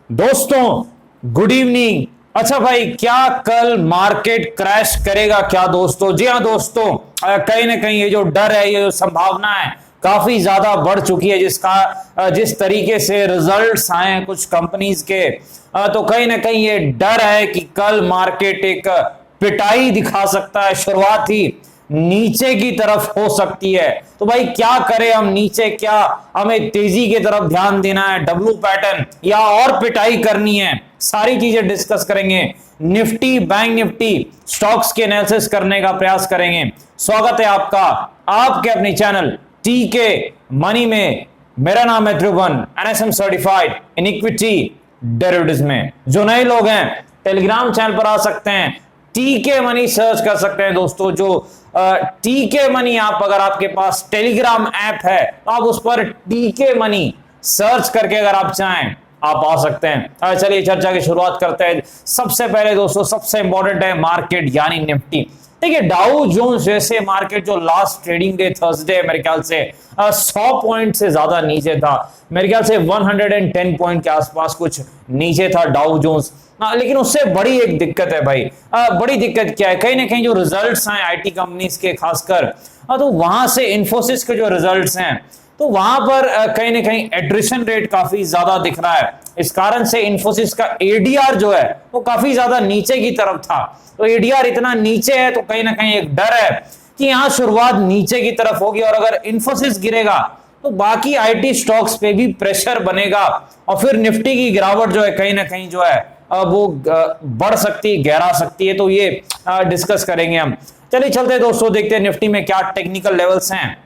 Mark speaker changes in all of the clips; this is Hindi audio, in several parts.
Speaker 1: दोस्तों गुड इवनिंग। अच्छा भाई, क्या कल मार्केट क्रैश करेगा क्या दोस्तों? जी हाँ दोस्तों, कहीं ना कहीं ये जो डर है, ये जो संभावना है काफी ज्यादा बढ़ चुकी है। जिस तरीके से रिजल्ट्स आए हैं कुछ कंपनीज के, तो कहीं ना कहीं ये डर है कि कल मार्केट एक पिटाई दिखा सकता है। शुरुआत ही नीचे की तरफ हो सकती है। तो भाई क्या करें हम? नीचे क्या हमें तेजी की तरफ ध्यान देना है, डब्लू पैटर्न, या और पिटाई करनी है? सारी चीजें डिस्कस करेंगे। निफ्टी, बैंक निफ्टी, स्टॉक्स के एनालिसिस करने का प्रयास करेंगे। स्वागत है आपका आपके अपने चैनल टीके मनी में। मेरा नाम है Dhruvan, NSM certified in equity derivatives में। जो नए लोग हैं टेलीग्राम चैनल पर आ सकते हैं, टीके मनी सर्च कर सकते हैं दोस्तों। जो टीके मनी, आप अगर आपके पास टेलीग्राम ऐप है तो आप उस पर टीके मनी सर्च करके अगर आप चाहें आप आ सकते हैं। चलिए चर्चा की शुरुआत करते हैं। सबसे पहले दोस्तों सबसे इंपॉर्टेंट है मार्केट यानी निफ्टी। देखिए डाउ जोन्स जैसे मार्केट जो लास्ट ट्रेडिंग डे थर्सडे मेरे ख्याल से 100 पॉइंट से ज्यादा नीचे था। मेरे ख्याल से 110 पॉइंट के आसपास कुछ नीचे था डाउ जोन्स। लेकिन उससे बड़ी एक दिक्कत है भाई। बड़ी दिक्कत क्या है? कहीं ना कहीं जो रिजल्ट्स हैं आईटी कंपनीज के खासकर, तो वहां से इन्फोसिस के जो रिजल्ट्स हैं तो वहां पर कहीं ना कहीं एट्रिशन रेट काफी ज्यादा दिख रहा है। इस कारण से इन्फोसिस का एडीआर जो है वो काफी ज्यादा नीचे की तरफ था। तो एडीआर इतना नीचे है तो कहीं ना कहीं एक डर है कि यहां शुरुआत नीचे की तरफ होगी, और अगर इन्फोसिस गिरेगा तो बाकी आईटी स्टॉक्स पे भी प्रेशर बनेगा, और फिर निफ्टी की गिरावट जो है कहीं ना कहीं जो है वो बढ़ सकती है, गहरा सकती है। तो ये डिस्कस करेंगे हम। चलिए चलते हैं दोस्तों, देखते हैं निफ्टी में क्या टेक्निकल लेवल्स हैं,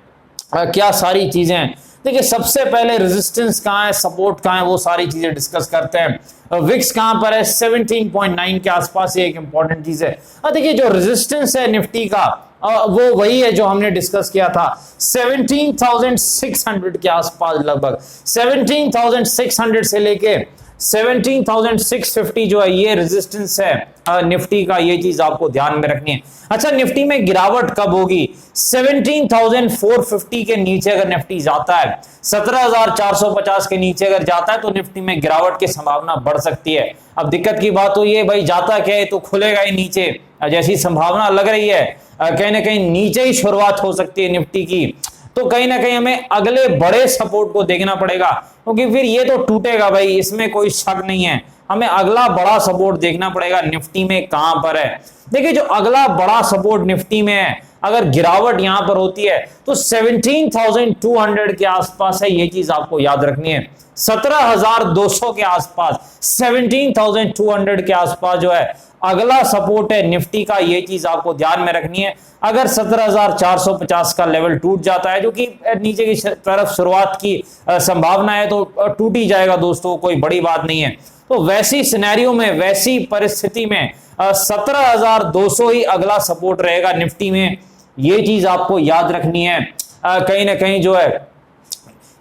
Speaker 1: क्या सारी चीजें हैं। देखिए सबसे पहले रेजिस्टेंस कहां है, सपोर्ट कहां है, वो सारी चीजें डिस्कस करते हैं। विक्स कहां पर है? 17.9 के आसपास, ये एक इंपॉर्टेंट चीज है। देखिए जो रेजिस्टेंस है निफ्टी का वो वही है जो हमने डिस्कस किया था, 17,600 के आसपास, लगभग 17,600 से लेके 17,650 जो है ये रेजिस्टेंस है निफ्टी का। ये चीज आपको ध्यान में रखनी है। अच्छा, निफ्टी में गिरावट कब होगी? 17,450 के नीचे अगर निफ्टी जाता है, 17,450 के नीचे अगर जाता है तो निफ्टी में गिरावट की संभावना बढ़ सकती है। अब दिक्कत की बात तो ये भाई, जाता क्या है तो खुलेगा ही नीचे, जैसी संभावना लग रही है कहीं ना कहीं नीचे ही शुरुआत हो सकती है निफ्टी की। तो कहीं ना कहीं हमें अगले बड़े सपोर्ट को देखना पड़ेगा, क्योंकि फिर ये तो टूटेगा भाई, इसमें कोई शक नहीं है। हमें अगला बड़ा सपोर्ट देखना पड़ेगा निफ्टी में कहां पर है। देखिए जो अगला बड़ा सपोर्ट निफ्टी में है, अगर गिरावट यहां पर होती है तो 17,200 के आसपास है। ये चीज आपको याद रखनी है। 17,200 के आसपास, 17,200 के आसपास जो है अगला सपोर्ट है निफ्टी का। ये चीज आपको ध्यान में रखनी है। अगर 17,450 का लेवल टूट जाता है, जो कि नीचे की तरफ शुरुआत की संभावना है, तो टूट ही जाएगा दोस्तों, कोई बड़ी बात नहीं है। तो वैसी सिनेरियो में, वैसी परिस्थिति में 17,200 ही अगला सपोर्ट रहेगा निफ्टी में। ये चीज आपको याद रखनी है कहीं ना कहीं जो है।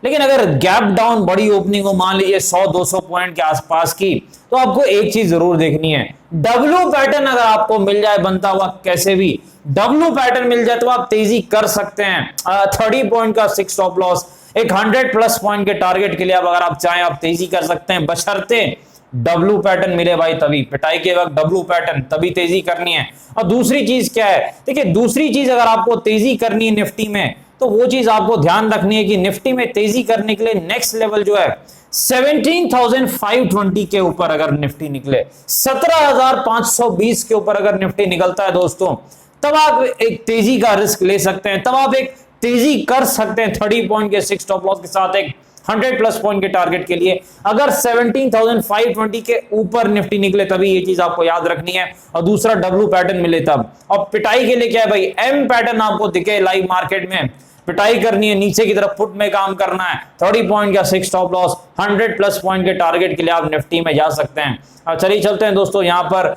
Speaker 1: लेकिन अगर गैप डाउन बड़ी ओपनिंग हो, मान लीजिए 100-200 पॉइंट के आसपास की, तो आपको एक चीज जरूर देखनी है, डब्ल्यू पैटर्न अगर आपको मिल जाए बनता हुआ, कैसे भी डब्ल्यू पैटर्न मिल जाए तो आप तेजी कर सकते हैं। 30 पॉइंट का 6 स्टॉप लॉस, एक 100+ पॉइंट के टारगेट के लिए अगर आप चाहें आप तेजी कर सकते हैं, बशर्ते डब्ल्यू पैटर्न मिले भाई। तभी पिटाई के वक्त डब्ल्यू पैटर्न, तभी तेजी करनी है। और दूसरी चीज क्या है? देखिए दूसरी चीज अगर आपको तेजी करनी है निफ्टी में, तो वो चीज आपको ध्यान रखनी है कि निफ्टी में तेजी करने के लिए नेक्स्ट लेवल जो है 17,520 के ऊपर अगर निफ्टी निकले, 17,520 के ऊपर अगर निफ्टी निकलता है दोस्तों, तब आप एक तेजी का रिस्क ले सकते हैं, तब आप एक तेजी कर सकते हैं 30 पॉइंट के 6 स्टॉप लॉस के साथ, एक 100+ पॉइंट के टारगेट के लिए। अगर 17,520 के ऊपर निफ्टी निकले तभी ये चीज आपको याद रखनी है, और दूसरा डब्ल्यू पैटर्न मिले तब। और पिटाई के लिए क्या है भाई? एम पैटर्न आपको दिखे लाइव मार्केट में, पिटाई करनी है, नीचे की तरफ पुट में काम करना है, 30 पॉइंट का 6 स्टॉप लॉस, 100+ पॉइंट के टारगेट के लिए आप निफ्टी में जा सकते हैं। अब चलिए चलते हैं दोस्तों यहाँ पर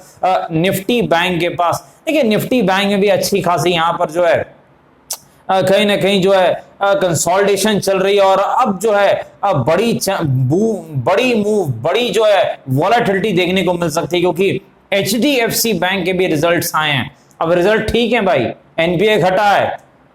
Speaker 1: निफ्टी बैंक के पास। देखिए निफ्टी बैंक में भी अच्छी खासी यहाँ पर जो है कहीं ना कहीं जो है कंसोलिडेशन चल रही है, और अब जो है बड़ी मूव, बड़ी जो है वॉलेटिलिटी देखने को मिल सकती है, क्योंकि एचडीएफसी बैंक के भी रिजल्ट्स आए हैं। अब रिजल्ट ठीक है भाई, एनपीए घटा है,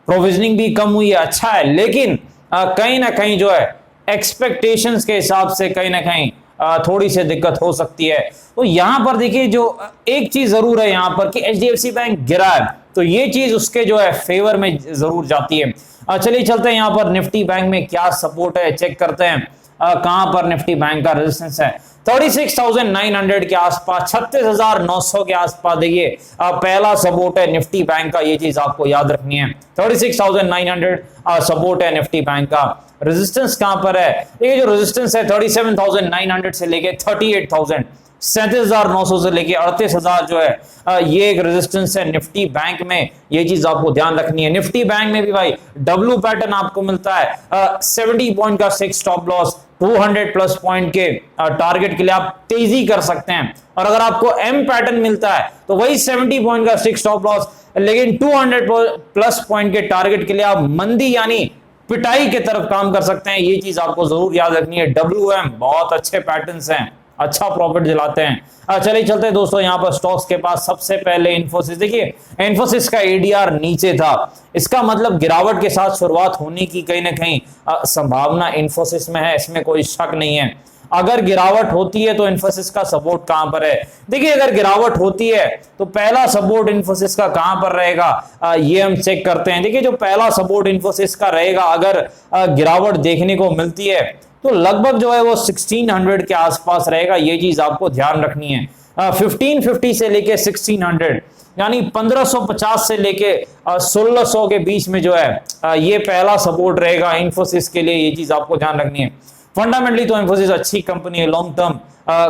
Speaker 1: प्रोविजनिंग भी कम हुई है, अच्छा है, लेकिन कहीं ना कहीं जो है एक्सपेक्टेशंस के हिसाब से कहीं ना कहीं थोड़ी सी दिक्कत हो सकती है। तो यहां पर देखिए जो एक चीज जरूर है यहां पर कि एचडीएफसी बैंक गिरा है, तो ये चीज उसके जो है फेवर में जरूर जाती है। चलिए चलते हैं यहां पर निफ्टी बैंक में क्या सपोर्ट है चेक करते हैं। कहां पर निफ्टी बैंक का रेजिस्टेंस है 36,900 के आसपास, 36,900 के आसपास। देखिए पहला सपोर्ट है निफ्टी बैंक का, ये चीज आपको याद रखनी है। 36,900 सपोर्ट है निफ्टी बैंक का। रेजिस्टेंस कहां पर है, ये जो रेजिस्टेंस है 37,900 से लेके 38,000, 37,900 से लेके 38,000 जो है ये एक रेजिस्टेंस है निफ्टी बैंक में, ये चीज आपको ध्यान रखनी है। निफ्टी बैंक में भी भाई डब्ल्यू पैटर्न आपको मिलता है, 70 पॉइंट का 6 स्टॉप लॉस, 200 प्लस पॉइंट के टारगेट के लिए आप तेजी कर सकते हैं। और अगर आपको एम पैटर्न मिलता है तो वही 70 पॉइंट का 6 स्टॉप लॉस, लेकिन 200 प्लस पॉइंट के टारगेट के लिए आप मंदी यानी पिटाई की तरफ काम कर सकते हैं, ये चीज आपको जरूर याद रखनी है। डब्ल्यूएम बहुत अच्छे पैटर्न्स हैं, अच्छा प्रॉफिट दिलाते हैं। चलिए चलते हैं दोस्तों यहां पर स्टॉक्स के पास। सबसे पहले इन्फोसिस, देखिए इन्फोसिस का एडीआर नीचे था, इसका मतलब गिरावट के साथ शुरुआत होने की कहीं ना कहीं संभावना इन्फोसिस में है, इसमें कोई शक नहीं है। अगर गिरावट होती है तो इन्फोसिस का सपोर्ट कहां पर है, देखिए अगर गिरावट होती है तो पहला सपोर्ट इन्फोसिस का कहां पर रहेगा, ये हम चेक करते हैं। देखिए जो पहला सपोर्ट इन्फोसिस का रहेगा अगर गिरावट देखने को मिलती है तो लगभग जो है वो 1600 के आसपास रहेगा, ये चीज आपको ध्यान रखनी है। 1550 से लेके 1600 यानी 1550 से लेके 1600 के बीच में जो है ये पहला सपोर्ट रहेगा इन्फोसिस के लिए, ये चीज आपको ध्यान रखनी है। फंडामेंटली तो इन्फोसिस अच्छी कंपनी है, लॉन्ग टर्म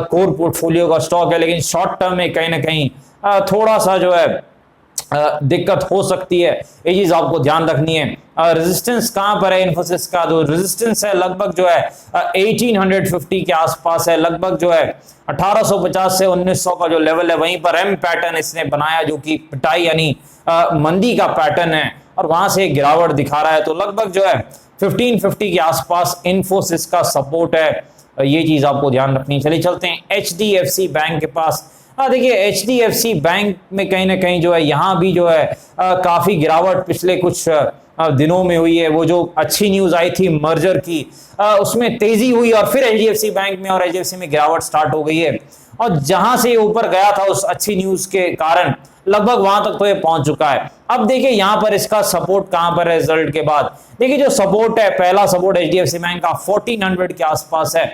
Speaker 1: कोर पोर्टफोलियो का स्टॉक है, लेकिन शॉर्ट टर्म में कहीं ना कहीं थोड़ा सा जो है दिक्कत हो सकती है, ये चीज आपको ध्यान रखनी है। रेजिस्टेंस कहां पर है इन्फोसिस का, जो रेजिस्टेंस है लगभग जो है 1850 के आसपास है, लगभग जो है 1850 से 1900 का जो लेवल है वहीं पर एम पैटर्न इसने बनाया जो कि पिटाई यानी मंदी का पैटर्न है, और वहां से गिरावट दिखा रहा है। तो लगभग जो है 1550 के आसपास इन्फोसिस का सपोर्ट है, ये चीज आपको ध्यान रखनी। चलिए चलते हैं एचडीएफसी बैंक के पास। देखिए एचडीएफसी बैंक में कहीं ना कहीं जो है यहाँ भी जो है काफी गिरावट पिछले कुछ दिनों में हुई है। वो जो अच्छी न्यूज आई थी मर्जर की, उसमें तेजी हुई और फिर एचडीएफसी बैंक में और एचडीएफसी में गिरावट स्टार्ट हो गई है, और जहां से ये ऊपर गया था उस अच्छी न्यूज के कारण लगभग वहां तक तो ये पहुंच चुका है। अब देखिए यहां पर इसका सपोर्ट कहां पर है रिजल्ट के बाद, देखिए जो सपोर्ट है पहला सपोर्ट एचडीएफसी बैंक का 1400 के आसपास है,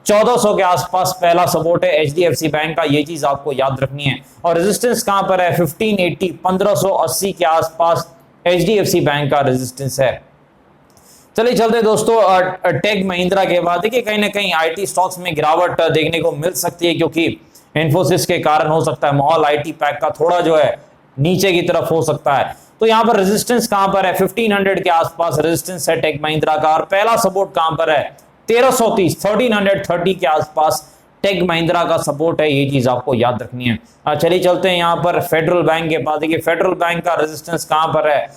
Speaker 1: 1400 के आसपास पहला सपोर्ट है एचडीएफसी बैंक का, ये चीज आपको याद रखनी है। और रेजिस्टेंस कहां पर है 1580 1580 के आसपास एचडीएफसी बैंक का रेजिस्टेंस है। चलिए चलते दोस्तों टेक महिंद्रा के बाद। देखिए कहीं ना कहीं आईटी स्टॉक्स में गिरावट देखने को मिल सकती है, क्योंकि इन्फोसिस के कारण हो सकता है माहौल आईटी पैक का थोड़ा जो है नीचे की तरफ हो सकता है। तो यहां पर रेजिस्टेंस कहां पर है 1500 के आसपास रेजिस्टेंस है टेक महिंद्रा का, और पहला सपोर्ट कहां पर है 1330 1330 के आसपास टेक महिंद्रा का सपोर्ट है, ये चीज आपको याद रखनी है। चलिए चलते हैं यहां पर फेडरल बैंक के पास। देखिए फेडरल बैंक का रेजिस्टेंस कहां पर है,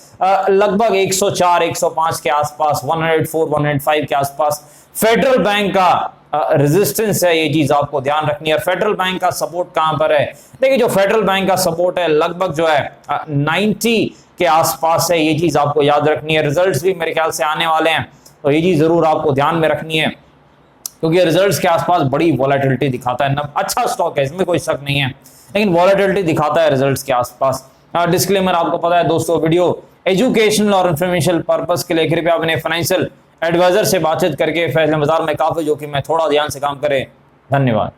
Speaker 1: लगभग 104 105 के आसपास, 104 105 के आसपास फेडरल बैंक का रेजिस्टेंस है, ये चीज आपको ध्यान रखनी है। फेडरल बैंक का सपोर्ट कहां पर है, देखिए जो फेडरल बैंक का सपोर्ट है लगभग जो है 90 के आसपास है, ये चीज आपको याद रखनी है। रिजल्ट्स भी मेरे ख्याल से आने वाले हैं, तो ये चीज जरूर आपको ध्यान में रखनी है, क्योंकि रिजल्ट्स के आसपास बड़ी वॉलेटिलिटी दिखाता है। अच्छा स्टॉक है, इसमें कोई शक नहीं है, लेकिन वॉलेटिलिटी दिखाता है रिजल्ट्स के आसपास। डिस्क्लेमर आपको पता है दोस्तों, वीडियो एजुकेशनल और इन्फॉर्मेशनल पर्पस के लिए, कृपया अपने फाइनेंशियल एडवाइजर से बातचीत करके फैसले बाजार में काफी जोखिम में थोड़ा ध्यान से काम करें। धन्यवाद।